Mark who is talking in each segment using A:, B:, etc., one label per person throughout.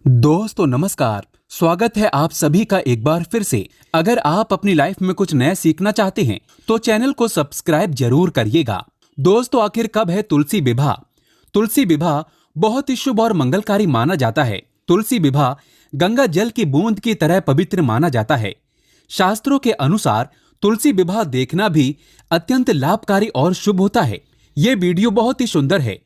A: दोस्तों नमस्कार। स्वागत है आप सभी का एक बार फिर से। अगर आप अपनी लाइफ में कुछ नया सीखना चाहते हैं तो चैनल को सब्सक्राइब जरूर करिएगा। दोस्तों आखिर कब है तुलसी विवाह? तुलसी विवाह बहुत ही शुभ और मंगलकारी माना जाता है। तुलसी विवाह गंगा जल की बूंद की तरह पवित्र माना जाता है। शास्त्रों के अनुसार तुलसी विवाह देखना भी अत्यंत लाभकारी और शुभ होता है। ये वीडियो बहुत ही सुंदर है।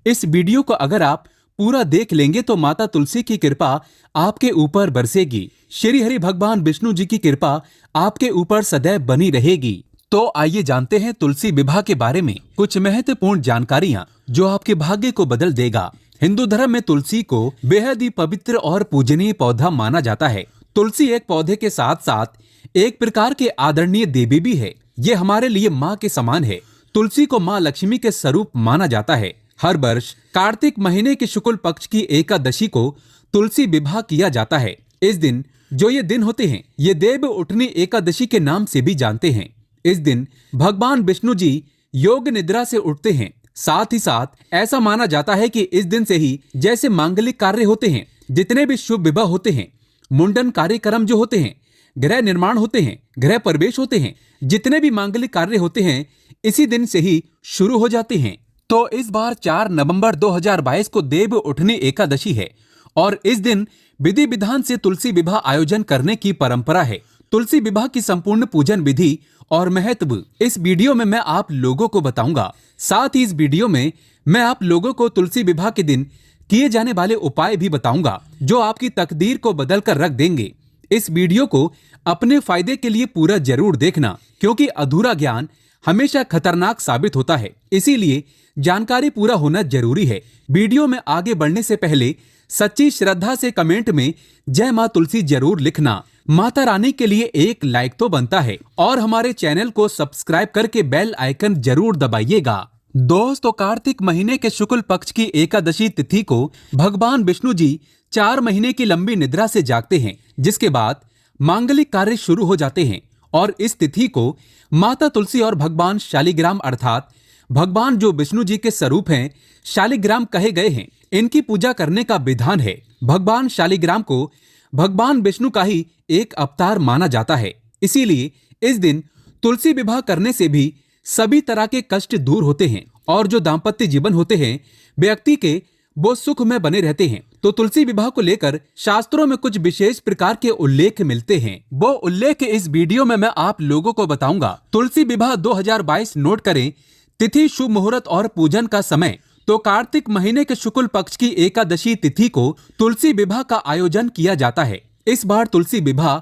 A: इस वीडियो को अगर आप पूरा देख लेंगे तो माता तुलसी की कृपा आपके ऊपर बरसेगी। श्री हरि भगवान विष्णु जी की कृपा आपके ऊपर सदैव बनी रहेगी। तो आइए जानते हैं तुलसी विवाह के बारे में कुछ महत्वपूर्ण जानकारियां जो आपके भाग्य को बदल देगा। हिंदू धर्म में तुलसी को बेहद ही पवित्र और पूजनीय पौधा माना जाता है। तुलसी एक पौधे के साथ साथ एक प्रकार के आदरणीय देवी भी है। ये हमारे लिए माँ के समान है। तुलसी को माँ लक्ष्मी के स्वरूप माना जाता है। हर वर्ष कार्तिक महीने के शुक्ल पक्ष की एकादशी को तुलसी विवाह किया जाता है। इस दिन जो ये दिन होते हैं ये देव उठनी एकादशी के नाम से भी जानते हैं। इस दिन भगवान विष्णु जी योग निद्रा से उठते हैं। साथ ही साथ ऐसा माना जाता है कि इस दिन से ही जैसे मांगलिक कार्य होते हैं, जितने भी शुभ विवाह होते हैं, मुंडन कार्यक्रम जो होते हैं, गृह निर्माण होते हैं, गृह प्रवेश होते हैं, जितने भी मांगलिक कार्य होते हैं इसी दिन से ही शुरू हो जाते हैं। तो इस बार 4 नवंबर 2022 को देव उठनी एकादशी है और इस दिन विधि विधान से तुलसी विवाह आयोजन करने की परंपरा है। तुलसी विवाह की संपूर्ण पूजन विधि और महत्व इस वीडियो में मैं आप लोगों को बताऊंगा। साथ ही इस वीडियो में मैं आप लोगों को तुलसी विवाह के दिन किए जाने वाले उपाय भी बताऊंगा जो आपकी तकदीर को बदल कर रख देंगे। इस वीडियो को अपने फायदे के लिए पूरा जरूर देखना, क्योंकि अधूरा ज्ञान हमेशा खतरनाक साबित होता है। इसीलिए जानकारी पूरा होना जरूरी है। वीडियो में आगे बढ़ने से पहले सच्ची श्रद्धा से कमेंट में जय मां तुलसी जरूर लिखना। माता रानी के लिए एक लाइक तो बनता है और हमारे चैनल को सब्सक्राइब करके बेल आइकन जरूर दबाइएगा। दोस्तों कार्तिक महीने के शुक्ल पक्ष की एकादशी तिथि को भगवान विष्णु जी 4 महीने की लंबी निद्रा से जागते हैं, जिसके बाद मांगलिक कार्य शुरू हो जाते हैं। और इस तिथि को माता तुलसी और भगवान शालिग्राम अर्थात भगवान जो विष्णु जी के स्वरूप हैं शालिग्राम कहे गए हैं, इनकी पूजा करने का विधान है। भगवान शालिग्राम को भगवान विष्णु का ही एक अवतार माना जाता है। इसीलिए इस दिन तुलसी विवाह करने से भी सभी तरह के कष्ट दूर होते हैं और जो दाम्पत्य जीवन होते हैं व्यक्ति के वो सुख में बने रहते हैं। तो तुलसी विवाह को लेकर शास्त्रों में कुछ विशेष प्रकार के उल्लेख मिलते हैं। वो उल्लेख इस वीडियो में मैं आप लोगों को बताऊंगा। तुलसी विवाह 2022 नोट करें। तिथि, शुभ मुहूर्त और पूजन का समय। तो कार्तिक महीने के शुक्ल पक्ष की एकादशी तिथि को तुलसी विवाह का आयोजन किया जाता है। इस बार तुलसी विवाह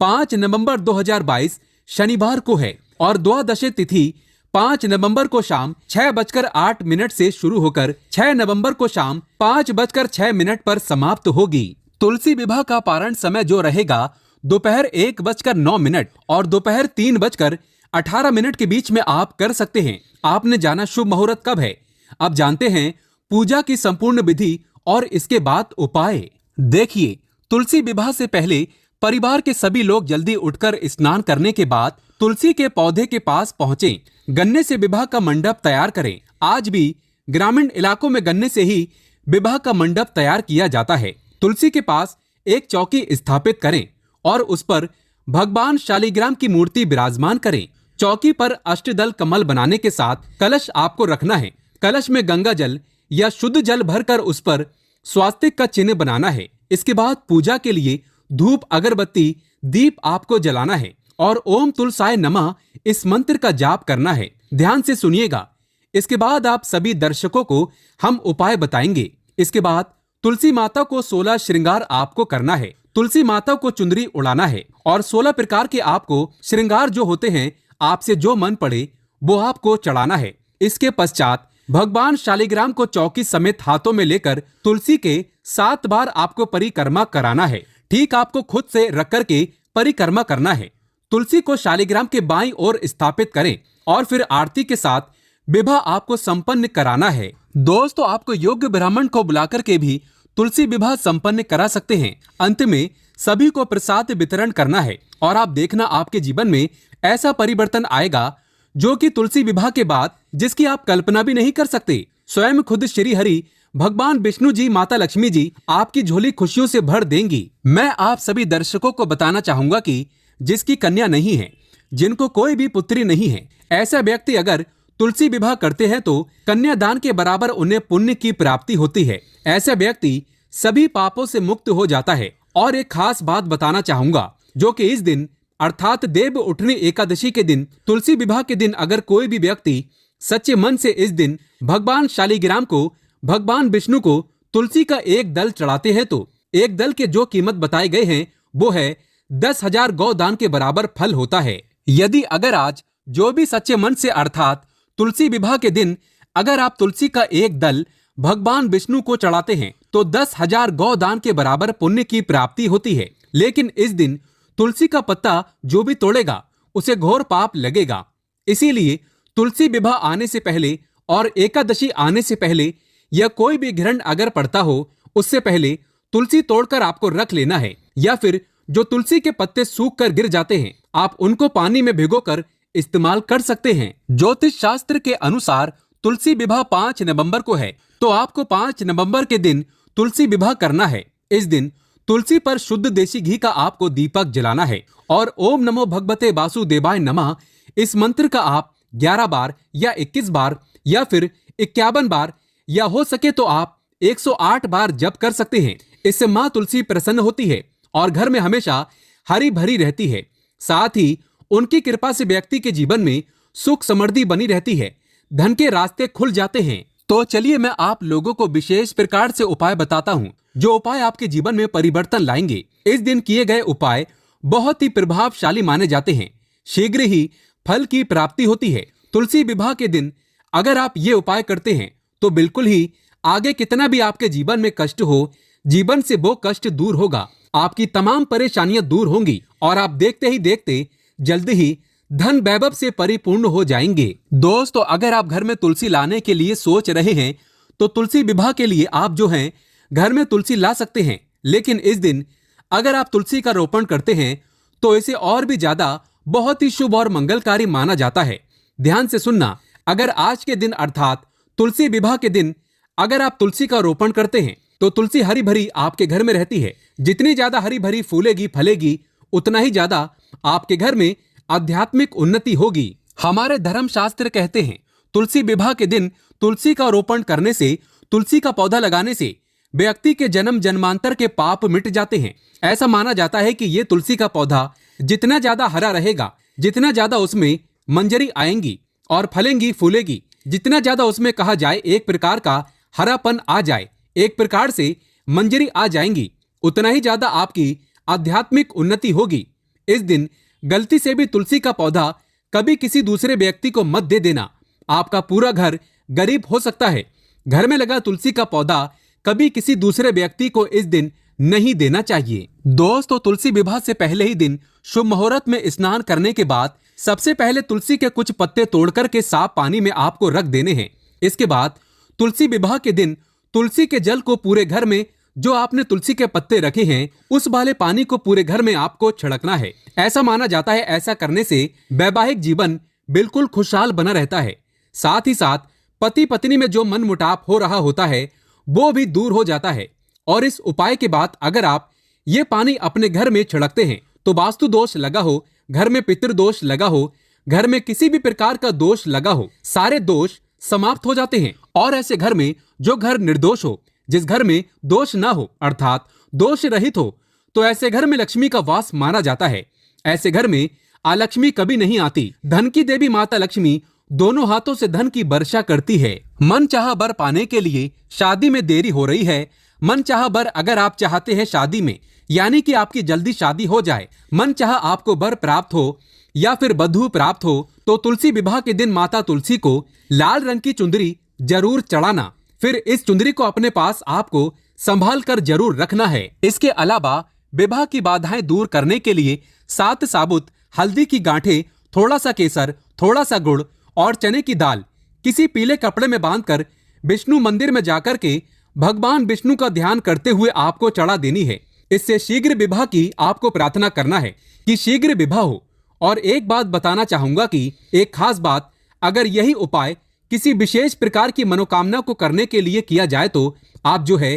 A: 5 नवंबर 2022 शनिवार को है और द्वादशी तिथि 5 नवंबर को शाम 6:08 से शुरू होकर 6 नवंबर को शाम 5:06 पर समाप्त होगी। तुलसी विवाह का पारण समय जो रहेगा दोपहर 1:09 और दोपहर 3:18 के बीच में आप कर सकते हैं। आपने जाना शुभ मुहूर्त कब है। अब जानते हैं पूजा की संपूर्ण विधि और इसके बाद उपाय। देखिए, तुलसी विवाह से पहले परिवार के सभी लोग जल्दी उठकर स्नान करने के बाद तुलसी के पौधे के पास पहुंचें। गन्ने से विवाह का मंडप तैयार करें। आज भी ग्रामीण इलाकों में गन्ने से ही विवाह का मंडप तैयार किया जाता है। तुलसी के पास एक चौकी स्थापित करें और उस पर भगवान शालिग्राम की मूर्ति विराजमान करें। चौकी पर अष्टदल कमल बनाने के साथ कलश आपको रखना है। कलश में गंगा जल या शुद्ध जल भरकर उस पर स्वास्तिक का चिन्ह बनाना है। इसके बाद पूजा के लिए धूप, अगरबत्ती, दीप आपको जलाना है और ओम तुलसाय नमः इस मंत्र का जाप करना है। ध्यान से सुनिएगा। इसके बाद आप सभी दर्शकों को हम उपाय बताएंगे। इसके बाद तुलसी माता को 16 श्रृंगार आपको करना है। तुलसी माता को चुंदरी उड़ाना है और 16 प्रकार के आपको श्रृंगार जो होते हैं आपसे जो मन पड़े वो आपको चढ़ाना है। इसके पश्चात भगवान शालिग्राम को चौकी समेत हाथों में लेकर तुलसी के 7 बार आपको परिक्रमा कराना है। ठीक आपको खुद से रख कर के परिक्रमा करना है। तुलसी को शालिग्राम के बाईं ओर स्थापित करें और फिर आरती के साथ विवाह आपको संपन्न कराना है। दोस्तों आपको योग्य ब्राह्मण को बुलाकर के भी तुलसी विवाह संपन्न करा सकते हैं। अंत में सभी को प्रसाद वितरण करना है और आप देखना आपके जीवन में ऐसा परिवर्तन आएगा जो कि तुलसी विवाह के बाद जिसकी आप कल्पना भी नहीं कर सकते। स्वयं खुद श्री हरि भगवान विष्णु जी, माता लक्ष्मी जी आपकी झोली खुशियों से भर देंगी। मैं आप सभी दर्शकों को बताना चाहूंगा कि जिसकी कन्या नहीं है, जिनको कोई भी पुत्री नहीं है, ऐसा व्यक्ति अगर तुलसी विवाह करते हैं तो कन्यादान के बराबर उन्हें पुण्य की प्राप्ति होती है। ऐसा व्यक्ति सभी पापों से मुक्त हो जाता है। और एक खास बात बताना चाहूंगा, जो कि इस दिन अर्थात देव उठनी एकादशी के दिन, तुलसी विवाह के दिन अगर कोई भी व्यक्ति सच्चे मन से इस दिन भगवान शालिग्राम को, भगवान विष्णु को तुलसी का एक दल चढ़ाते हैं तो एक दल के जो कीमत बताए गए हैं वो है 10,000 गौदान के बराबर फल होता है। यदि अगर आज जो भी सच्चे मन से अर्थात तुलसी विवाह के दिन अगर आप तुलसी का एक दल भगवान विष्णु को चढ़ाते हैं तो 10,000 गौदान के बराबर पुण्य की प्राप्ति होती है। लेकिन इस दिन तुलसी का पत्ता जो भी तोड़ेगा उसे घोर पाप लगेगा। इसीलिए तुलसी विवाह आने से पहले और एकादशी आने से पहले या कोई भी ग्रहण अगर पड़ता हो उससे पहले तुलसी तोड़कर आपको रख लेना है। या फिर जो तुलसी के पत्ते सूख कर गिर जाते हैं आप उनको पानी में भिगोकर इस्तेमाल कर सकते हैं। ज्योतिष शास्त्र के अनुसार तुलसी विवाह 5 नवंबर को है तो आपको 5 नवंबर के दिन तुलसी विवाह करना है। इस दिन तुलसी पर शुद्ध देसी घी का आपको दीपक जलाना है और ओम नमो भगवते वासुदेवाय नमः इस मंत्र का आप 11 बार या 21 बार या फिर 51 बार या हो सके तो आप 108 बार जप कर सकते हैं। इससे माँ तुलसी प्रसन्न होती है और घर में हमेशा हरी भरी रहती है। साथ ही उनकी कृपा से व्यक्ति के जीवन में सुख समृद्धि बनी रहती है, धन के रास्ते खुल जाते हैं। तो चलिए मैं आप लोगों को विशेष प्रकार से उपाय बताता हूँ जो उपाय आपके जीवन में परिवर्तन लाएंगे। इस दिन किए गए उपाय बहुत ही प्रभावशाली माने जाते हैं, शीघ्र ही फल की प्राप्ति होती है। तुलसी विवाह के दिन अगर आप ये उपाय करते हैं तो बिल्कुल ही आगे कितना भी आपके जीवन में कष्ट हो, जीवन से वो कष्ट दूर होगा, आपकी तमाम परेशानियां दूर होंगी और आप देखते ही देखते जल्दी ही धन वैभव से परिपूर्ण हो जाएंगे। दोस्तों, अगर आप घर में तुलसी लाने के लिए सोच रहे हैं तो तुलसी विवाह के लिए आप जो हैं घर में तुलसी ला सकते हैं। लेकिन इस दिन अगर आप तुलसी का रोपण करते हैं तो इसे और भी ज्यादा बहुत ही शुभ और मंगलकारी माना जाता है। ध्यान से सुनना, अगर आज के दिन अर्थात तुलसी विवाह के दिन अगर आप तुलसी का रोपण करते हैं तो तुलसी हरी भरी आपके घर में रहती है। जितनी ज्यादा हरी भरी फूलेगी फलेगी उतना ही ज्यादा आपके घर में आध्यात्मिक उन्नति होगी। हमारे धर्म शास्त्र कहते हैं तुलसी विवाह के दिन तुलसी का रोपण करने से, तुलसी का पौधा लगाने से व्यक्ति के जन्म जन्मांतर के पाप मिट जाते हैं। ऐसा माना जाता है कि ये तुलसी का पौधा जितना ज्यादा हरा रहेगा, जितना ज्यादा उसमें मंजरी आएंगी और फलेंगी फूलेगी, जितना ज्यादा उसमें कहा जाए एक प्रकार का हरापन आ जाए, एक प्रकार से मंजरी आ जाएंगी, उतना ही ज्यादा आपकी आध्यात्मिक उन्नति होगी। इस दिन गलती से भी तुलसी का पौधा कभी किसी दूसरे व्यक्ति को मत दे देना, आपका पूरा घर गरीब हो सकता है। घर में लगा तुलसी का पौधा कभी किसी दूसरे व्यक्ति को इस दिन नहीं देना चाहिए। दोस्तों, तुलसी विवाह से पहले ही दिन शुभ मुहूर्त में स्नान करने के बाद सबसे पहले तुलसी के कुछ पत्ते तोड़कर के साफ पानी में आपको रख देने हैं। इसके बाद तुलसी विवाह के दिन तुलसी के जल को पूरे घर में, जो आपने तुलसी के पत्ते रखे हैं उस वाले पानी को पूरे घर में आपको छिड़कना है। ऐसा माना जाता है ऐसा करने से वैवाहिक जीवन बिल्कुल खुशहाल बना रहता है। साथ ही साथ पति पत्नी में जो मनमुटाव हो रहा होता है वो भी दूर हो जाता है। और इस उपाय के बाद अगर आप ये पानी अपने घर में छिड़कते हैं तो वास्तु दोष लगा हो, घर में पितृदोष लगा हो, घर में किसी भी प्रकार का दोष लगा हो, सारे दोष समाप्त हो जाते हैं। और ऐसे घर में, जो घर निर्दोष हो, जिस घर में दोष ना हो अर्थात दोष रहित हो, तो ऐसे घर में लक्ष्मी का वास माना जाता है। ऐसे घर में अलक्ष्मी कभी नहीं आती। धन की देवी माता लक्ष्मी दोनों हाथों से धन की वर्षा करती है। मन चाहा वर पाने के लिए शादी में देरी हो रही है, मन चाहा वर अगर आप चाहते हैं शादी में, यानी कि आपकी जल्दी शादी हो जाए, मन चाहा आपको वर प्राप्त हो या फिर वधू प्राप्त हो, तो तुलसी विवाह के दिन माता तुलसी को लाल रंग की चुंदरी जरूर चढ़ाना। फिर इस चुंदरी को अपने पास आपको संभाल कर जरूर रखना है। इसके अलावा विवाह की बाधाएं दूर करने के लिए 7 साबुत हल्दी की गांठें, थोड़ा सा केसर, थोड़ा सा गुड़ और चने की दाल किसी पीले कपड़े में बांधकर विष्णु मंदिर में जाकर के भगवान विष्णु का ध्यान करते हुए आपको चढ़ा देनी है। इससे शीघ्र विवाह की आपको प्रार्थना करना है कि शीघ्र विवाह हो। और एक बात बताना चाहूंगा कि एक खास बात, अगर यही उपाय किसी विशेष प्रकार की मनोकामना को करने के लिए किया जाए तो आप जो है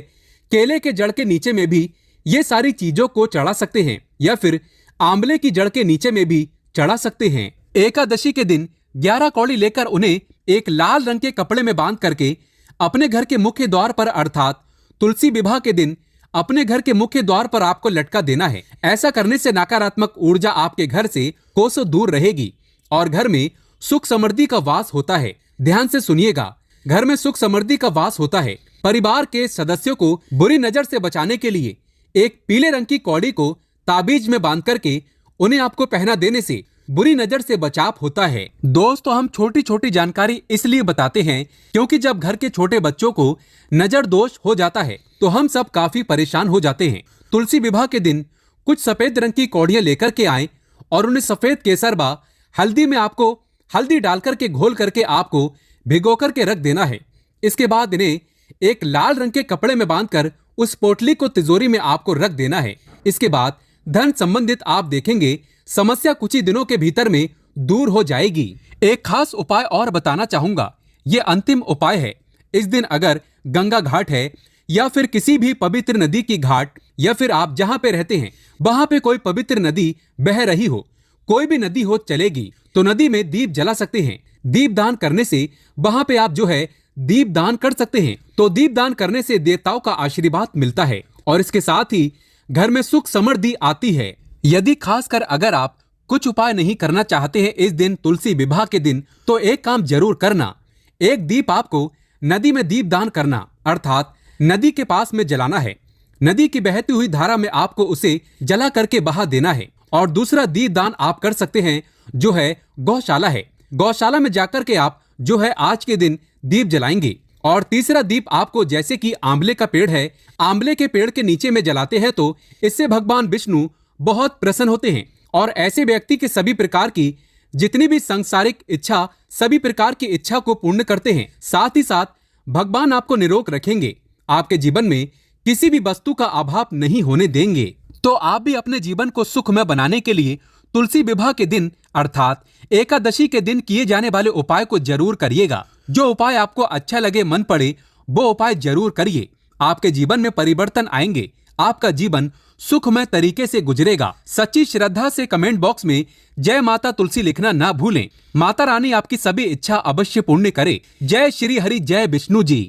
A: केले के जड़ के नीचे में भी ये सारी चीजों को चढ़ा सकते हैं, या फिर आंवले की जड़ के नीचे में भी चढ़ा सकते हैं। एकादशी के दिन 11 कौड़ी लेकर उन्हें एक लाल रंग के कपड़े में बांध करके अपने घर के मुख्य द्वार पर अर्थात तुलसी विवाह के दिन अपने घर के मुख्य द्वार पर आपको लटका देना है। ऐसा करने से नकारात्मक ऊर्जा आपके घर से कोसों दूर रहेगी और घर में सुख समृद्धि का वास होता है। ध्यान से सुनिएगा, घर में सुख समृद्धि का वास होता है। परिवार के सदस्यों को बुरी नजर से बचाने के लिए एक पीले रंग की कौड़ी को ताबीज में बांध करके उन्हें आपको पहना देने से बुरी नजर से बचाव होता है। दोस्तों, हम छोटी छोटी जानकारी इसलिए बताते हैं क्योंकि जब घर के छोटे बच्चों को नजर दोष हो जाता है तो हम सब काफी परेशान हो जाते हैं। तुलसी विवाह के दिन कुछ सफेद रंग की कौड़ियां लेकर के आए और उन्हें सफेद केसर बा हल्दी में आपको हल्दी डालकर के घोल करके आपको भिगो करके रख देना है। इसके बाद इन्हें एक लाल रंग के कपड़े में बांधकर उस पोटली को तिजोरी में आपको रख देना है। इसके बाद धन संबंधित आप देखेंगे समस्या कुछ ही दिनों के भीतर में दूर हो जाएगी। एक खास उपाय और बताना चाहूंगा, ये अंतिम उपाय है। इस दिन अगर गंगा घाट है या फिर किसी भी पवित्र नदी की घाट या फिर आप जहां पे रहते हैं वहां पे कोई पवित्र नदी बह रही हो, कोई भी नदी हो चलेगी, तो नदी में दीप जला सकते हैं। दीप दान करने से वहां पे आप जो है दीप दान कर सकते हैं। तो दीप दान करने से देवताओं का आशीर्वाद मिलता है और इसके साथ ही घर में सुख समृद्धि आती है। यदि खासकर अगर आप कुछ उपाय नहीं करना चाहते हैं इस दिन तुलसी विवाह के दिन, तो एक काम जरूर करना। एक दीप आपको नदी में दीप दान करना अर्थात नदी के पास में जलाना है। नदी की बहती हुई धारा में आपको उसे जला करके बहा देना है। और दूसरा दीप दान आप कर सकते हैं जो है गौशाला है। गौशाला में जाकर के आप जो है आज के दिन दीप जलाएंगे। और तीसरा दीप आपको जैसे कि आंवले का पेड़ है, आंवले के पेड़ के नीचे में जलाते हैं तो इससे भगवान विष्णु बहुत प्रसन्न होते हैं और ऐसे व्यक्ति के सभी प्रकार की जितनी भी सांसारिक इच्छा सभी प्रकार की इच्छा को पूर्ण करते हैं। साथ ही साथ भगवान आपको निरोग रखेंगे, आपके जीवन में किसी भी वस्तु का अभाव नहीं होने देंगे। तो आप भी अपने जीवन को सुखमय बनाने के लिए तुलसी विवाह के दिन अर्थात एकादशी के दिन किए जाने वाले उपाय को जरूर करिएगा। जो उपाय आपको अच्छा लगे, मन पड़े, वो उपाय जरूर करिए। आपके जीवन में परिवर्तन आएंगे, आपका जीवन सुखमय तरीके से गुजरेगा। सच्ची श्रद्धा से कमेंट बॉक्स में जय माता तुलसी लिखना ना भूलें। माता रानी आपकी सभी इच्छा अवश्य पूर्ण करे। जय श्री हरि, जय विष्णु जी।